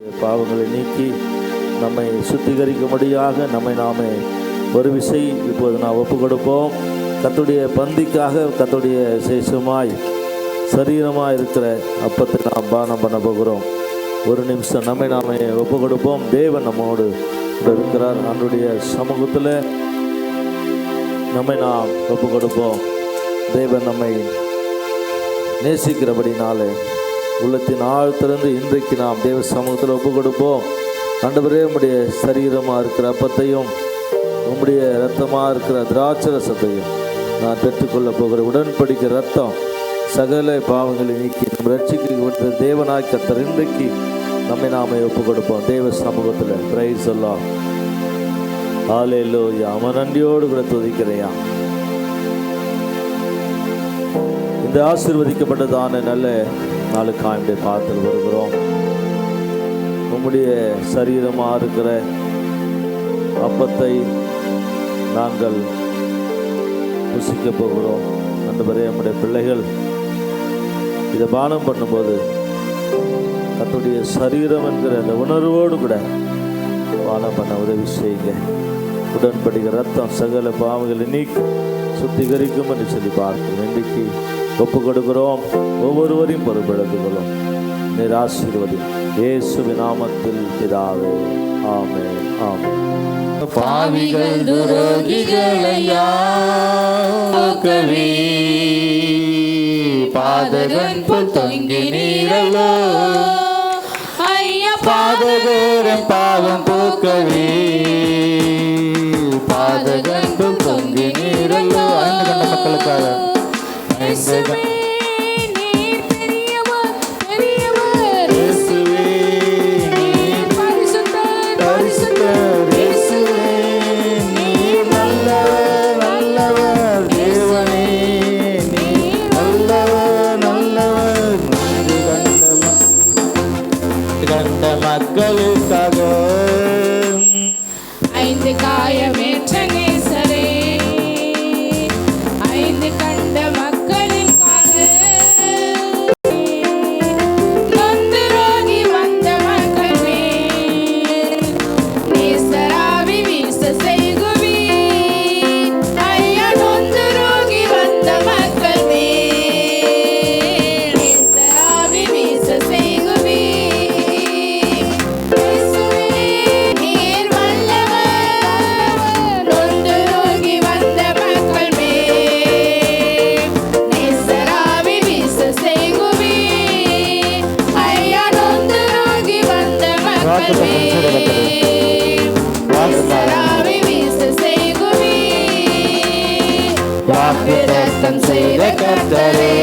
பாவங்களை நீக்கி நம்மை சுத்திகரிக்கும்படியாக நம்மை நாமே ஒரு விசை இப்போது நாம் ஒப்பு கொடுப்போம். கர்த்தருடைய பந்திக்காக கர்த்தருடைய விசேஷமாய் சரீரமாக இருக்கிற அப்பத்தை நாம் பானம் பண்ண போகிறோம். ஒரு நிமிஷம் நம்மை நாமே ஒப்பு கொடுப்போம். தேவன் நம்மோடு இருக்கிறார். அவருடைய சமூகத்தில் நம்மை நாம் ஒப்பு கொடுப்போம். தேவன் நம்மை நேசிக்கிறபடினாலே உள்ளத்தின் ஆழ்த்திலிருந்து இன்றைக்கு நாம் தேவ சமூகத்தில் ஒப்பு கொடுப்போம். ஆண்டவரே, உம்முடைய சரீரமாக இருக்கிற அப்பத்தையும் உம்முடைய இரத்தமாக இருக்கிற திராட்சை ரசத்தையும் நான் பெற்றுக்கொள்ள போகிற உடன்படிக்கை ரத்தம் சகல பாவங்களை நீக்கி நம் ரட்சிக்க தேவனாய் கர்த்தர் இன்றைக்கு நம்மை நாமே ஒப்பு கொடுப்போம். தேவ சமூகத்தில் பிரைஸ் சொல்லலாம். ஹல்லேலூயா. அவன் நன்றியோடு கூட துதிக்கிறையா. இந்த ஆசீர்வதிக்கப்பட்டதான நல்ல நாளுக்காக பார்த்து வருகிறோம். உம்முடைய சரீரமாக இருக்கிற அப்பத்தை நாங்கள் புசிக்க போகிறோம். ஆண்டவரே, நம்முடைய பிள்ளைகள் இதை பானம் பண்ணும்போது கர்த்தருடைய சரீரம் என்கிற அந்த உணர்வோடு கூட பானம் பண்ண உதவி செய்யுங்க. உடன்படிக்கை ரத்தம் சகல பாவங்களை நீக்கி சுத்திகரிக்கும் என்று சொல்லி பார்க்கிறோம். இன்றைக்கு ஒப்பு கொடுக்கிறோம். ஒவ்வொருவரையும் பொறுப்பெடுத்துக்கிறோம். நீர் ஆசீர்வதி இயேசுவின் நாமத்தில் பிதாவே, ஆமென், ஆமென். பாவிகள் துரோகிகளையா பாதகன் போல் தொங்கி நீரலோ ஐயா, பாதகரன் பாவம் போக்கவே பாதகன் போல் தொங்கி நீரலோ. அந்த கண்ட மக்களுக்காக மக்களுக்காக ஐந்து காயமேற்ற நேசரே, ஐந்து கண்ட மக்களுக்காக நொந்து ரோகி வந்த மக்கள் மேல் நேசராவி வீச செய்குவி. ஐயா, நொந்து ரோகி வந்த மக்கள் மேல் நேசராவி வீச செய்குவி. வாக்குத்தத்தம் செய்த கர்த்தரே,